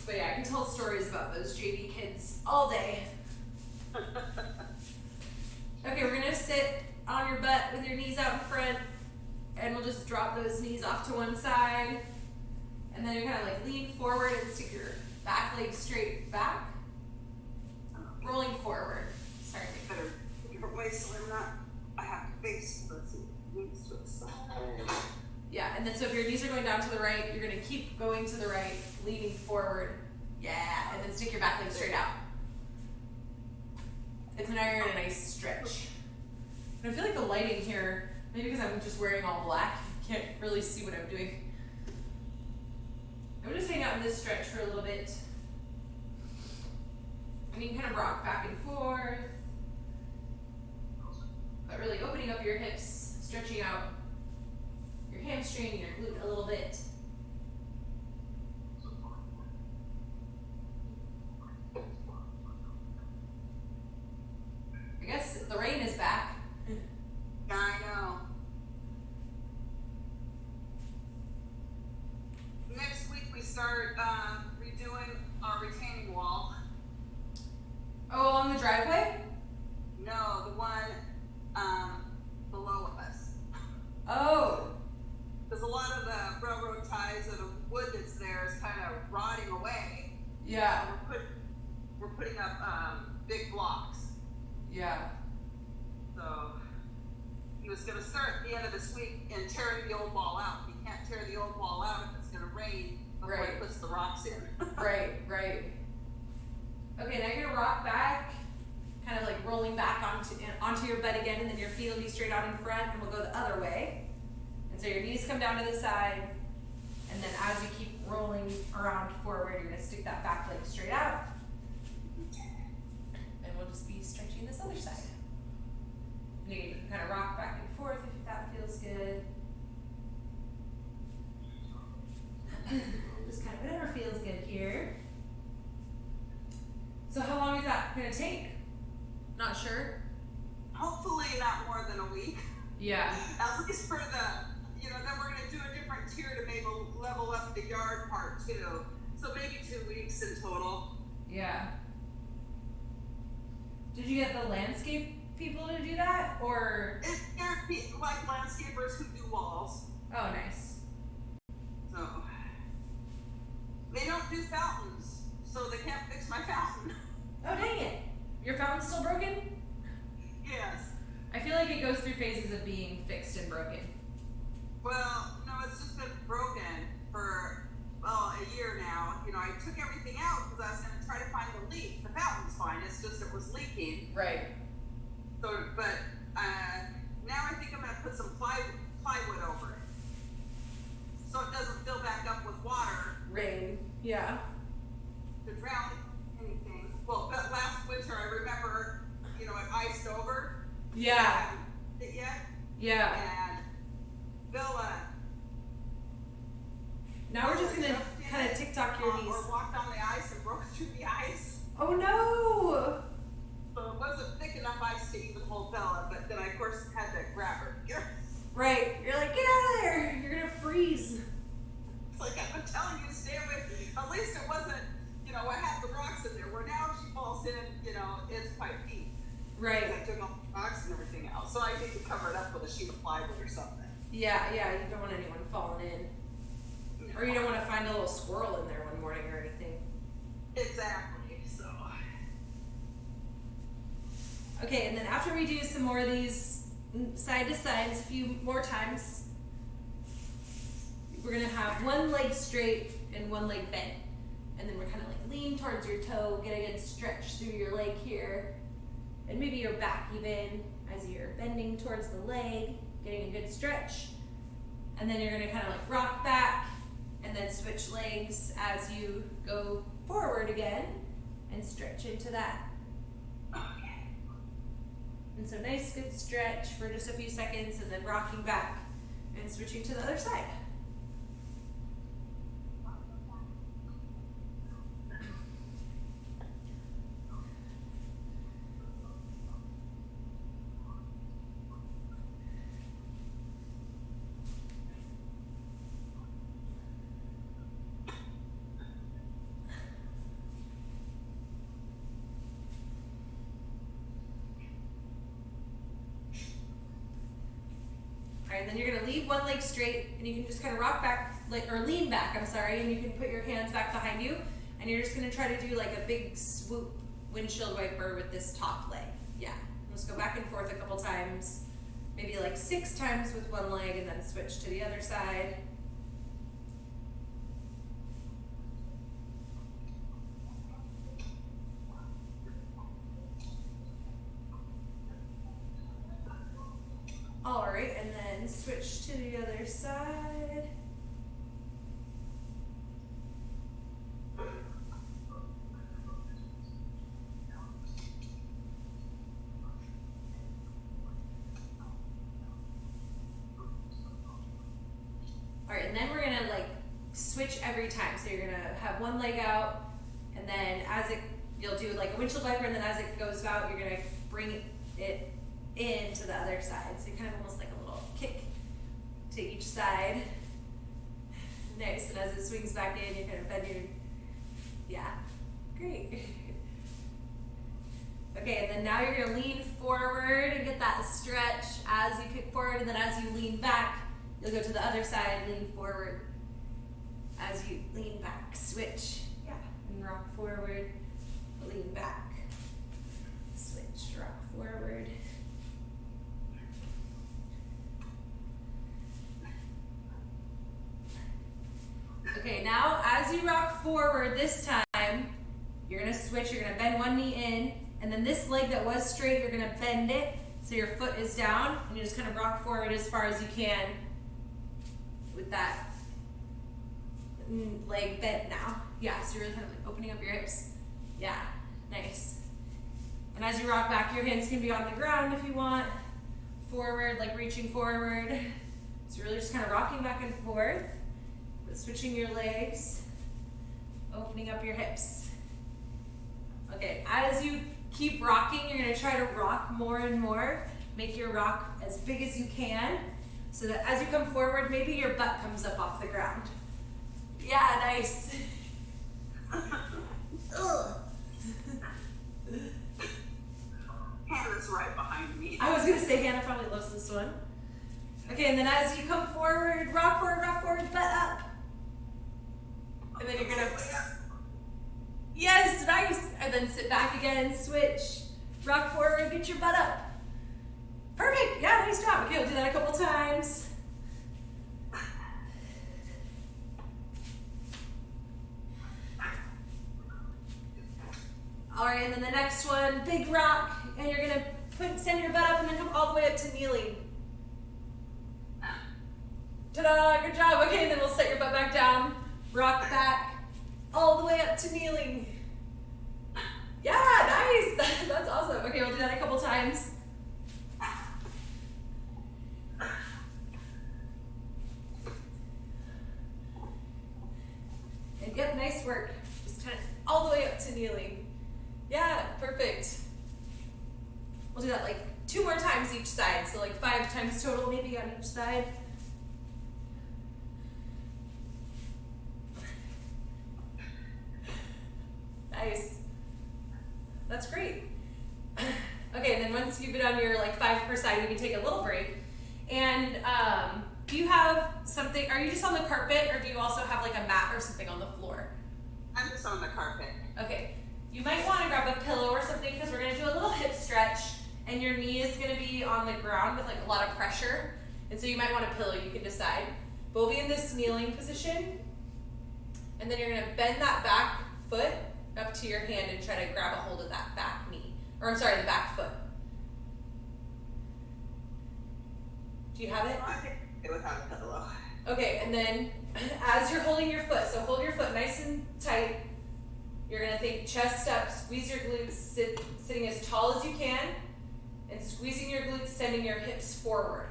But yeah, I can tell stories about those JV kids all day. Okay, we're gonna sit on your butt with your knees out in front, and we'll just drop those knees off to one side. And then you're kind of like lean forward and stick your back leg straight back. Rolling forward. Sorry. Better different way so I have to face the knees to the side. Yeah, and then so if your knees are going down to the right, you're gonna keep going to the right, leaning forward. Yeah, and then stick your back leg straight out. And so now you're in a nice stretch. And I feel like the lighting here, maybe because I'm just wearing all black, you can't really see what I'm doing. I'm just hang out in this stretch for a little bit. And you can kind of rock back and forth. But really opening up your hips, stretching out your hamstring and your glute a little bit. I guess the rain is back. Yeah, I know. Next week we start redoing our retaining wall. Oh, along the driveway? No, the one below us. Oh. There's a lot of the railroad ties and the wood that's there is kind of rotting away. Yeah. We're putting up big blocks. Yeah. So he was going to start at the end of this week and tearing the old wall out. He can't tear the old wall out if it's going to rain before he puts the rocks in. Right. Okay, now you're gonna rock back, kind of like rolling back onto your butt again, and then your feet will be straight out in front, and we'll go the other way. And so your knees come down to the side, and then as you keep rolling around forward, you're gonna stick that back leg straight out. And we'll just be stretching this other side. And you can kind of rock back and forth if that feels good. Just kind of whatever feels good here. So how long is that gonna take? Not sure. Hopefully not more than a week. Yeah. At least for the, then we're going to do a different tier to maybe level up the yard part too. So maybe 2 weeks in total. Yeah. Did you get the landscape people to do that, or? They're like landscapers who do walls. Oh, nice. So they don't do fountains, so they can't fix my fountain. Oh, dang it. Your fountain's still broken? Yes. I feel like it goes through phases of being fixed and broken. Well, no, it's just been broken for, a year now. I took everything out because I was going to try to find the leak. The fountain's fine, it's just it was leaking. Right. So, but now I think I'm going to put some plywood over it, so it doesn't fill back up with water. Rain. Yeah. To drown anything. Well, but last winter I remember, it iced over. Yeah. It yet? Yeah. And Bill, now we're just gonna kind of TikTok your knees. Or walked on the ice and broke through the ice. Oh no! So it wasn't thick enough ice to even hold Bella, but then I of course had to grab her. Right. You're like, get out of there! You're gonna freeze. It's like I've been telling you to stay away. At least it wasn't, I had the rocks in there. Where now if she falls in, it's quite deep. Right. I took off the rocks and everything else. So I need to cover it up with a sheet of plywood or something. Yeah, you don't want anyone falling in. No. Or you don't want to find a little squirrel in there one morning or anything. Exactly, so. Okay, and then after we do some more of these side to sides a few more times, we're gonna have one leg straight and one leg bent. And then we're kind of like lean towards your toe, get a good stretch through your leg here. And maybe your back even as you're bending towards the leg, getting a good stretch. And then you're gonna kind of like rock back and then switch legs as you go forward again and stretch into that. Okay. And so nice good stretch for just a few seconds and then rocking back and switching to the other side. Alright, and then you're gonna leave one leg straight, and you can just kind of rock back, or lean back, I'm sorry, and you can put your hands back behind you, and you're just gonna try to do like a big swoop windshield wiper with this top leg. Yeah, just go back and forth a couple times, maybe like 6 times with one leg, and then switch to the other side. All right, and then switch to the other side. All right, and then we're gonna like switch every time. So you're gonna have one leg out, and then you'll do like a windshield wiper, and then as it goes out, you're gonna bring it into the other side. So kind of almost like a little kick to each side. Nice, and as it swings back in, you kind of bend your, yeah, great. Okay, and then now you're gonna lean forward and get that stretch as you kick forward, and then as you lean back, you'll go to the other side, lean forward. As you lean back, switch, yeah, and rock forward, lean back, switch, rock forward. Okay, now as you rock forward this time, you're gonna switch, you're gonna bend one knee in, and then this leg that was straight, you're gonna bend it so your foot is down, and you just kind of rock forward as far as you can with that leg bent now. Yeah, so you're really kind of like opening up your hips. Yeah, nice. And as you rock back, your hands can be on the ground if you want, forward, like reaching forward. So you're really just kind of rocking back and forth, switching your legs, opening up your hips. Okay, as you keep rocking, you're gonna try to rock more and more. Make your rock as big as you can, so that as you come forward, maybe your butt comes up off the ground. Yeah, nice. Hannah's right behind me. I was gonna say Hannah probably loves this one. Okay, and then as you come forward, rock forward, butt up. And then you're gonna, yes, nice. And then sit back again, switch, rock forward, get your butt up. Perfect, yeah, nice job. Okay, we'll do that a couple times. All right, and then the next one, big rock, and you're gonna send your butt up and then come all the way up to kneeling. Ta-da, good job. Okay, and then we'll set your butt back down, rock back, all the way up to kneeling. Yeah, nice, that's awesome. Okay, we'll do that a couple times. And yep, nice work. Just kind of all the way up to kneeling. Yeah, perfect. We'll do that like 2 more times each side, so like 5 times total maybe on each side. Nice. That's great. Okay, and then once you've been on your like 5 per side, we can take a little break. And do you have something, are you just on the carpet, or do you also have like a mat or something on the floor? I'm just on the carpet. Okay, you might want to grab a pillow or something, because we're going to do a little hip stretch, and your knee is going to be on the ground with like a lot of pressure, and so you might want a pillow, you can decide. But we'll be in this kneeling position, and then you're going to bend that back foot up to your hand and try to grab a hold of that back knee, or I'm sorry, the back foot. Do you have it? I think it without a pillow. Okay, and then as you're holding your foot, so hold your foot nice and tight. You're gonna think chest up, squeeze your glutes, sitting as tall as you can, and squeezing your glutes, sending your hips forward.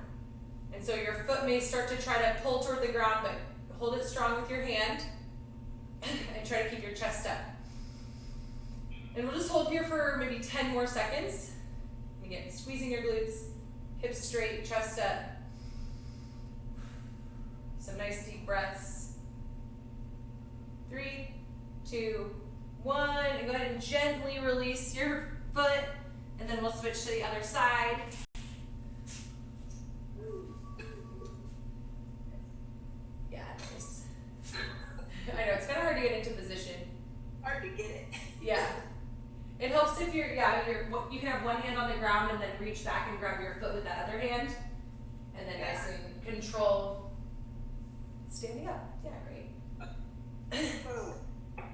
And so your foot may start to try to pull toward the ground, but hold it strong with your hand, and try to keep your chest up. And we'll just hold here for maybe 10 more seconds. Again, squeezing your glutes, hips straight, chest up. Some nice deep breaths. 3, 2, 1, and go ahead and gently release your foot, and then we'll switch to the other side. the ground and then reach back and grab your foot with that other hand. And then nice and control standing up. Yeah, great.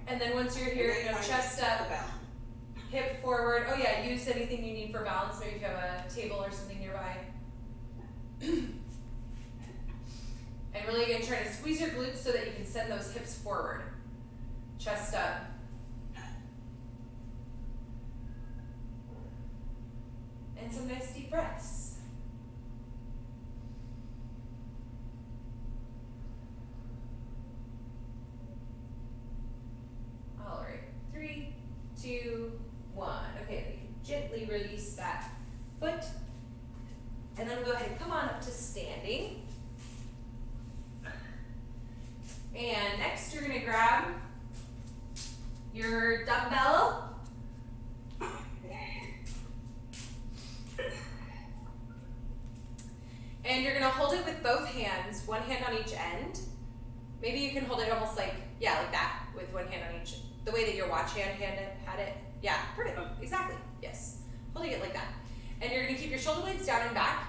And then once you're here, you know, chest up, hip forward. Oh yeah, use anything you need for balance. Maybe if you have a table or something nearby. And really again, try to squeeze your glutes so that you can send those hips forward. Chest up. And some nice deep breaths. All right, 3, 2, 1. Okay, gently release that foot. And then we'll go ahead and come on up to standing. And next you're gonna grab your dumbbell. And you're gonna hold it with both hands, one hand on each end. Maybe you can hold it almost like, yeah, like that, with one hand on each, the way that your watch hand had it. Yeah, perfect, exactly, yes. Holding it like that. And you're gonna keep your shoulder blades down and back.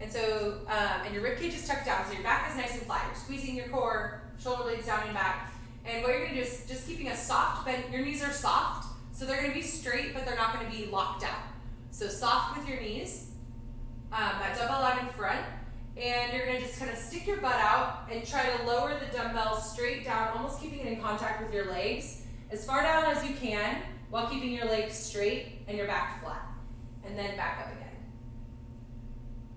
And so, and your rib cage is tucked down, so your back is nice and flat. You're squeezing your core, shoulder blades down and back. And what you're gonna do is just keeping a soft bend, your knees are soft, so they're gonna be straight, but they're not gonna be locked out. So soft with your knees, that dumbbell out in front, and you're gonna just kind of stick your butt out and try to lower the dumbbell straight down, almost keeping it in contact with your legs, as far down as you can, while keeping your legs straight and your back flat. And then back up again.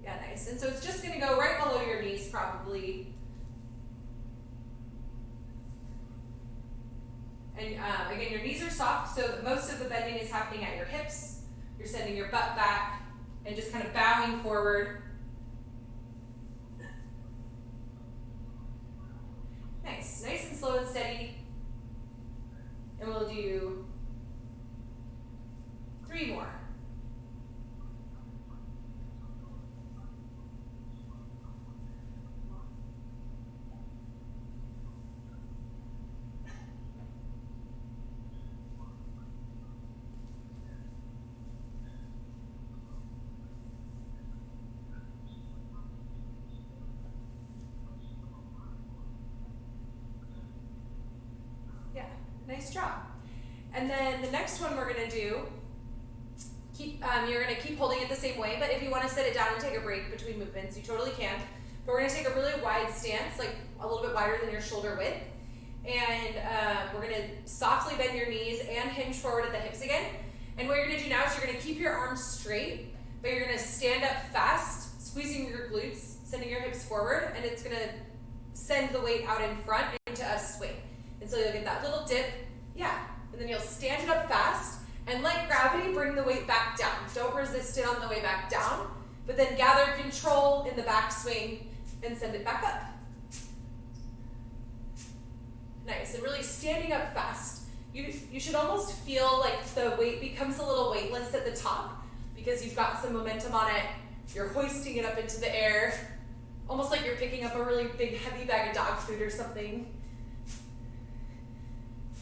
Yeah, nice. And so it's just gonna go right below your knees probably. And again, your knees are soft, so most of the bending is happening at your hips. You're sending your butt back and just kind of bowing forward. Nice, nice and slow and steady. And we'll do 3 more. Nice job. And then the next one we're gonna do, you're gonna keep holding it the same way, but if you wanna sit it down and take a break between movements, you totally can. But we're gonna take a really wide stance, like a little bit wider than your shoulder width. And we're gonna softly bend your knees and hinge forward at the hips again. And what you're gonna do now is you're gonna keep your arms straight, but you're gonna stand up fast, squeezing your glutes, sending your hips forward, and it's gonna send the weight out in front into a swing. And so you'll get that little dip, yeah, and then you'll stand it up fast, and like gravity, bring the weight back down. Don't resist it on the way back down, but then gather control in the back swing and send it back up. Nice, and really standing up fast. You should almost feel like the weight becomes a little weightless at the top because you've got some momentum on it. You're hoisting it up into the air, almost like you're picking up a really big heavy bag of dog food or something.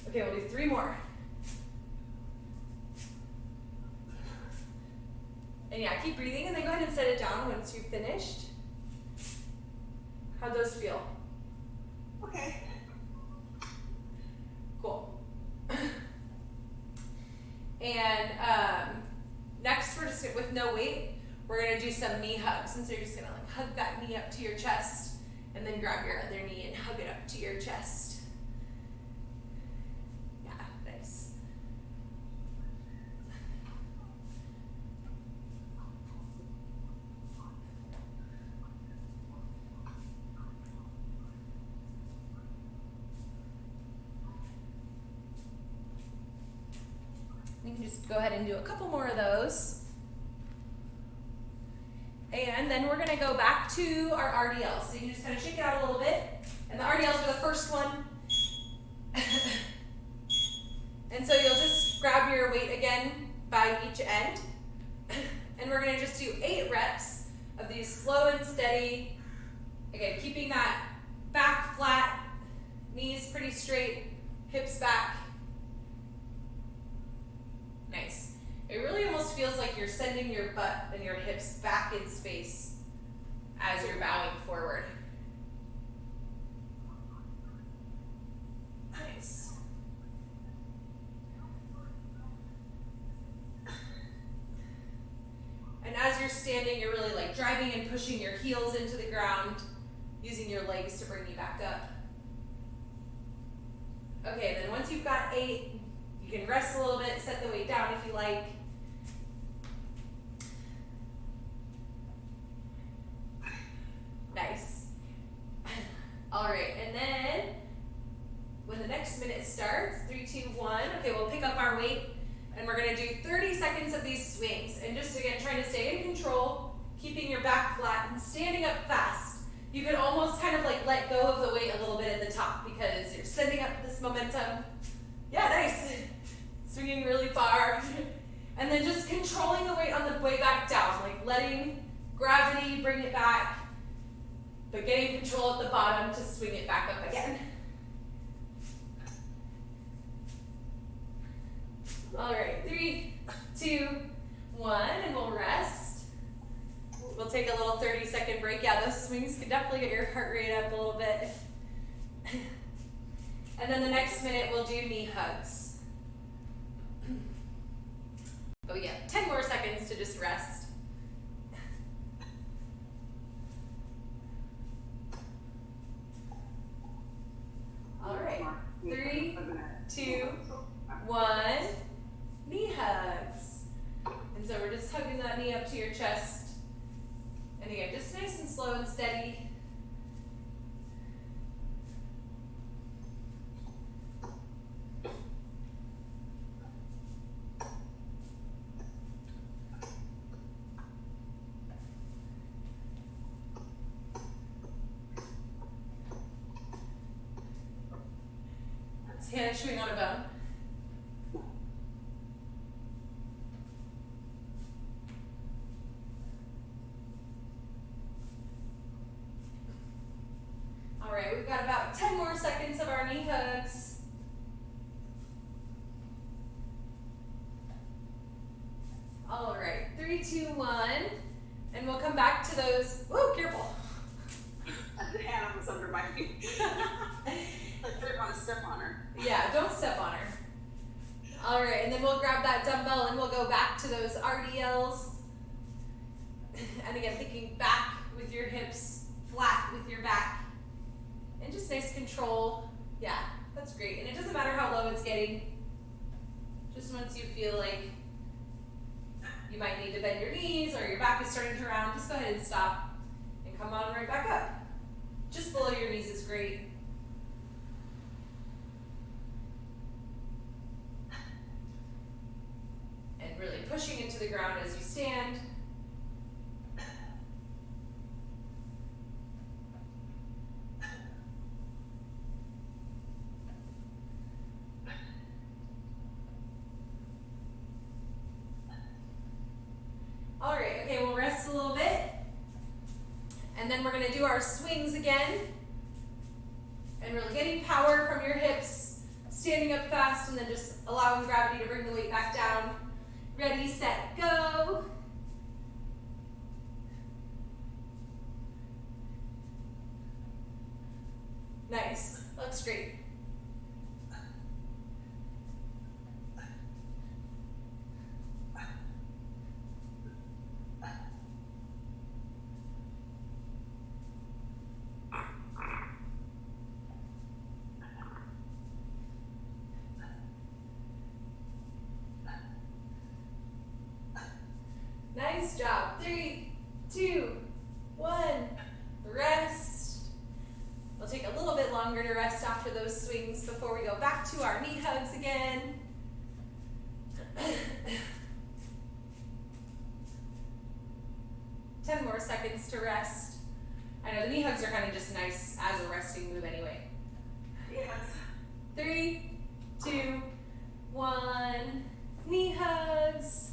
Okay, we'll do 3 more. And yeah, keep breathing and then go ahead and set it down once you've finished. How'd those feel? Okay. Cool. And next we're just, with no weight, we're gonna do some knee hugs. And so you're just gonna like hug that knee up to your chest and then grab your other knee and hug it up to your chest. You can just go ahead and do a couple more of those. And then we're gonna go back to our RDLs. So you can just kind of shake it out a little bit. And the RDLs are the first one. And so you'll just grab your weight again by each end. And we're gonna just do 8 reps of these slow and steady. Again, keeping that back flat, knees pretty straight, hips back. Nice. It really almost feels like you're sending your butt space as you're bowing forward. Nice. And as you're standing, you're really like driving and pushing your heels into the ground, using your legs to bring you back up. Okay, then once you've got 8, you can rest a little bit, set the weight down if you like. Nice. All right, and then when the next minute starts, 3, 2, 1, okay, we'll pick up our weight and we're gonna do 30 seconds of these swings. And just again, trying to stay in control, keeping your back flat and standing up fast. You can almost kind of like let go of the weight a little bit at the top because you're sending up this momentum. Yeah, nice. Swinging really far. And then just controlling the weight on the way back down, like letting gravity bring it back, but getting control at the bottom to swing it back up again. All right, 3, 2, 1, and we'll rest. We'll take a little 30-second break. Yeah, those swings can definitely get your heart rate up a little bit. And then the next minute, we'll do knee hugs. Oh yeah, 10 more seconds to just rest. All right, 3, 2, 1, knee hugs. And so we're just hugging that knee up to your chest. And again, just nice and slow and steady. Is Hannah chewing on a bone? All right, we've got about 10 more seconds of our knee hugs. All right, 3, 2, 1, and we'll come back to those. Whoa, careful. Hannah was under my feet. I didn't want to step on her. Yeah, don't step on her. All right, and then we'll grab that dumbbell and we'll go back to those RDLs. And again, thinking back with your hips, flat with your back. And just nice control. Yeah, that's great. And it doesn't matter how low it's getting. Just once you feel like you might need to bend your knees or your back is starting to round, just go ahead and stop and come on right back up. Just below your knees is great. And really pushing into the ground as you stand. All right, okay, we'll rest a little bit. And then we're gonna do our swings again. And really getting power from your hips, standing up fast, and then just allowing gravity to bring the weight back down. Ready, set, go. Nice, looks great. Nice job. 3, 2, 1, rest. We'll take a little bit longer to rest after those swings before we go back to our knee hugs again. 10 more seconds to rest. I know the knee hugs are kind of just nice as a resting move anyway. Yes. 3, 2, 1, knee hugs.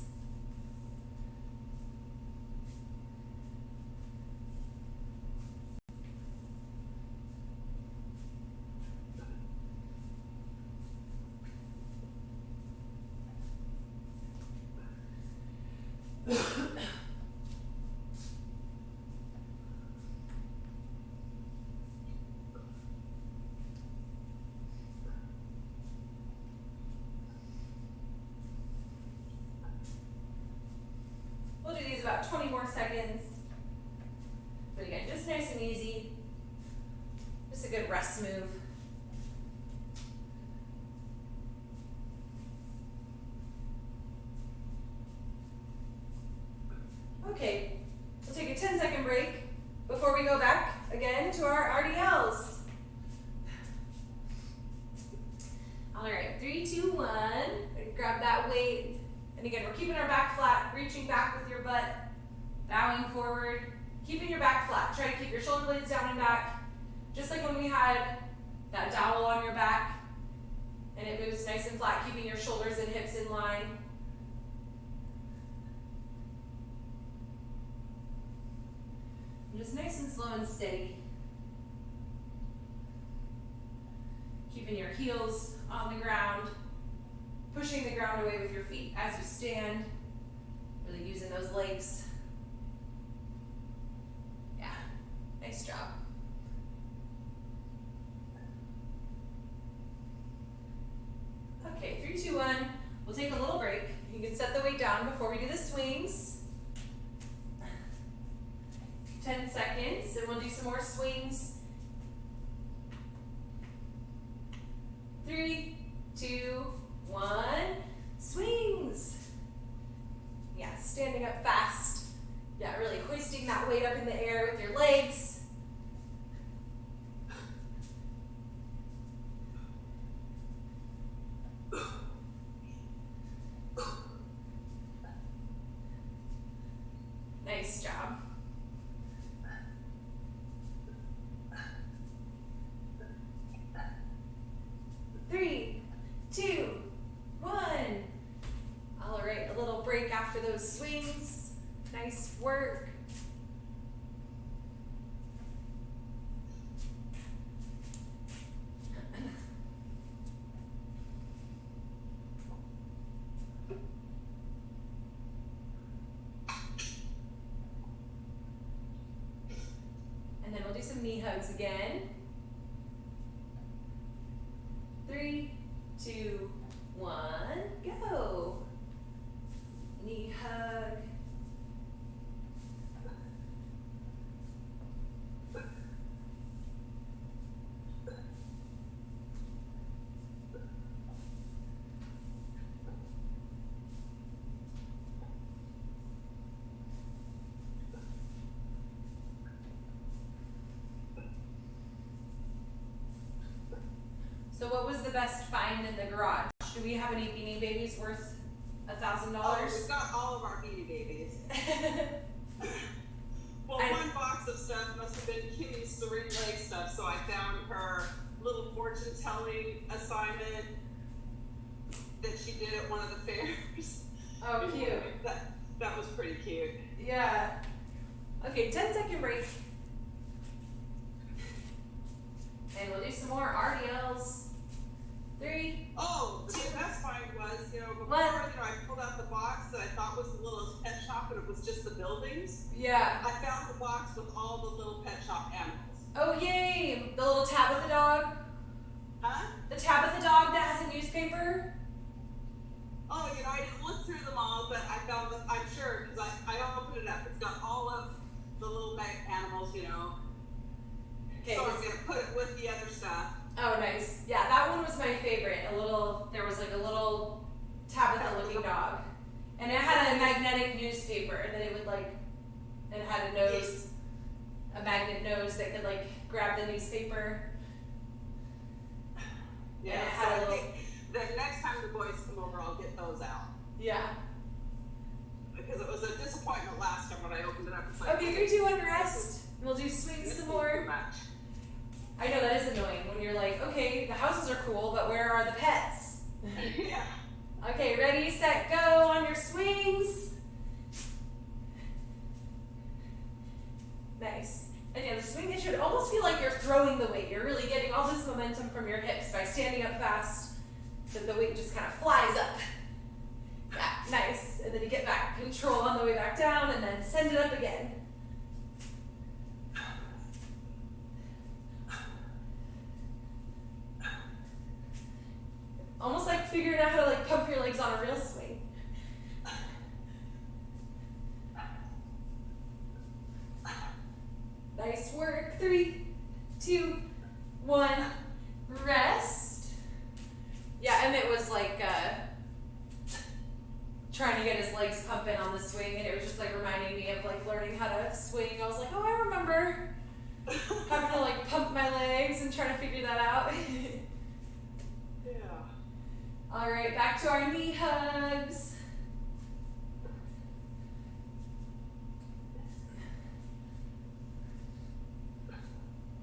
about 20 more seconds. But again, just nice and easy. Just a good rest move. Okay, we'll take a 10-second break before we go back again to our RDLs. All right, 3, 2, 1. Grab that weight. And again, we're keeping our back flat, reaching back with your butt, bowing forward, keeping your back flat. Try to keep your shoulder blades down and back, just like when we had that dowel on your back, and it moves nice and flat, keeping your shoulders and hips in line. Just nice and slow and steady. Keeping your heels on the ground, pushing the ground away with your feet as you stand, really using those legs. Yeah, nice job. Okay, 3, 2, 1. We'll take a little break. You can set the weight down before we do the swings. 10 seconds, and we'll do some more swings. 3, 2, 1, swings. Yeah, standing up fast. Yeah, really hoisting that weight up in the air with your legs. Nice job. Three, two, one. All right, a little break after those swings. Nice work. And then we'll do some knee hugs again. 3, 2, 1, go. Knee hug. So what was the best find in the garage? Do we have any Beanie Babies worth $1,000? Oh, we've got all of our Beanie Babies. Well, one box of stuff must have been Kimmy's syringe leg stuff, so I found her little fortune-telling assignment that she did at one of the fairs. Oh, cute. That was pretty cute. Yeah. Okay, 10-second break. And we'll do some more RDLs. 3. Oh, the best find was, before, What? I pulled out the box that I thought was the little pet shop, and it was just the buildings. Yeah. I found the box with all the little pet shop animals. Oh, yay! The little Tabitha dog. Huh? The Tabitha dog that has a newspaper. Oh, I didn't look through them all, but I found them, I'm sure, because I opened it up. It's got all of the little animals, Okay. So I'm going to put it with the other stuff. Oh, nice. Yeah, that one was my favorite. There was like a little Tabitha looking dog. And it had a magnetic newspaper that it had a nose, a magnet nose that could grab the newspaper. Yeah, And it so had a I little, think the next time the boys come over, I'll get those out. yeah. Because it was a disappointment last time when I opened it up. It's like, Okay, 3, 2, 1, rest. We'll do swings some more. Too much. I know that is annoying when you're like, okay, the houses are cool, but where are the pets? Yeah. Okay, ready, set, go on your swings. Nice. And yeah, the swing, it should almost feel like you're throwing the weight. You're really getting all this momentum from your hips by standing up fast, so the weight just kind of flies up. Yeah, nice. And then you get back, control on the way back down, and then send it up again. Almost like figuring out how to pump your legs on a real swing. swing, and it was just like reminding me of like learning how to swing. I was like, oh, I remember having to like pump my legs and try to figure that out. Yeah. All right, back to our knee hugs.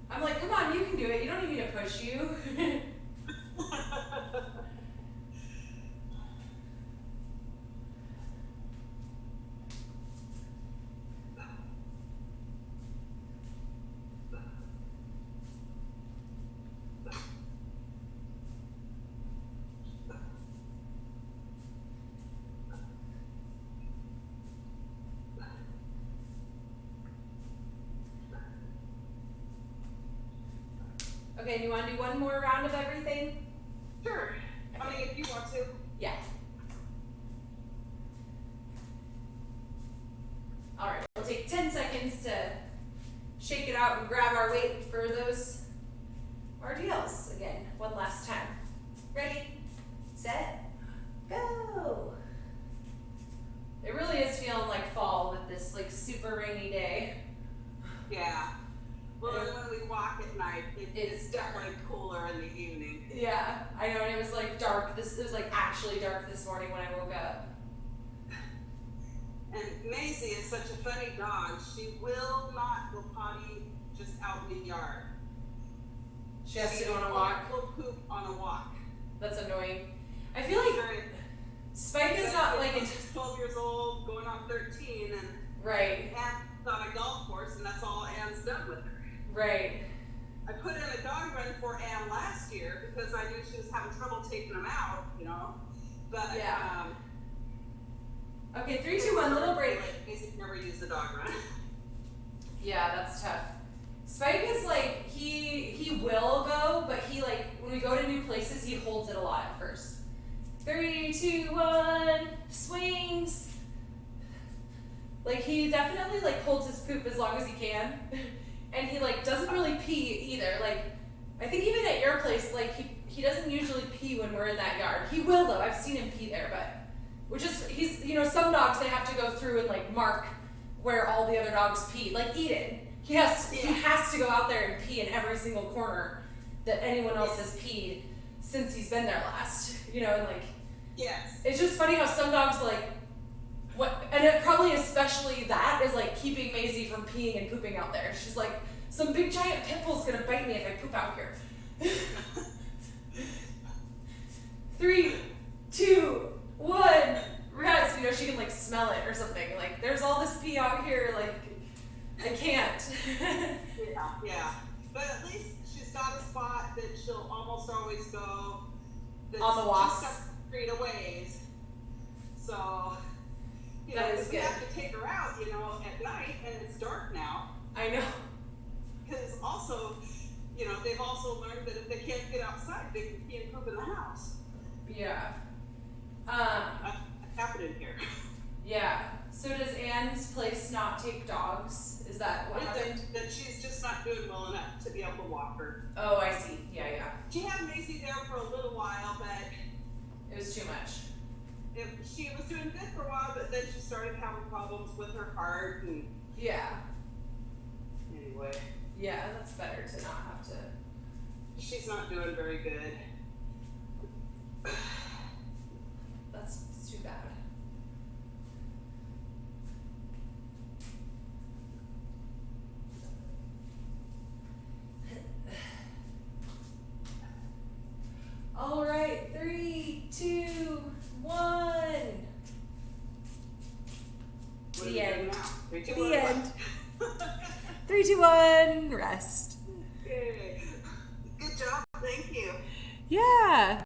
I'm like, come on, you can do it. You don't need me to push you. Okay, do you want to do one more round of everything? Sure. I mean, if you want to. Yeah. All right, we'll take 10 seconds to shake it out and grab our weight for those RDLs. Again, one last time. Ready, set, go. It really is feeling like fall with this like super rainy day. Yeah. Well, when we walk at night, it's definitely cooler in the evening. Yeah, I know, and it was like dark. It was like actually dark this morning when I woke up. And Maisie is such a funny dog. She will not go potty just out in the yard. She has to go on a walk. Will poop on a walk. That's annoying. I feel like Spike is not like she's 12 years old, going on 13, and right. Anne's on a golf course, and that's all Anne's done with her. Right. I put in a dog run for Anne last year because I knew she was having trouble taking them out, you know. But yeah. Okay, 3, 2, 1, little break. Like, basically never used the dog run. Yeah, that's tough. Spike is like he will go, but he like when we go to new places, he holds it a lot at first. 3, 2, 1, swings. Like he definitely like holds his poop as long as he can. And he like doesn't really pee either. Like I think even at your place, like he doesn't usually pee when we're in that yard. He will though. I've seen him pee there, but he's you know, some dogs they have to go through and like mark where all the other dogs pee. Like Eden. He has to go out there and pee in every single corner that anyone else has peed since he's been there last. You know, and like yes. It's just funny how some dogs like and it probably especially that is like keeping Maisie from peeing and pooping out there. She's like, some big giant pit bull's gonna bite me if I poop out here. 3, 2, 1, rest. You know, she can like smell it or something. Like, there's all this pee out here, like, I can't. Yeah. But at least she's got a spot that she'll almost always go that's on the walks. Just a street a ways. So, you that know, is we good. have to take her out, you know, at night, and it's dark now. I know. Because also, you know, they've also learned that if they can't get outside, they can pee and poop in the house. Yeah. That's happening here. Yeah. So does Anne's place not take dogs? Is that what happened? That she's just not doing well enough to be able to walk her. Oh, I see. Yeah. She had Maisie there for a little while, but It was too much. She was doing good for a while, but then she started having problems with her heart, and Yeah. anyway, Yeah, that's better to not have to. she's not doing very good. That's too bad. All right, 3, 2, 1. What are The we end. doing now? 3, 2, The 1, end. what? 3, 2, 1, rest. Yay. Good job, thank you. Yeah.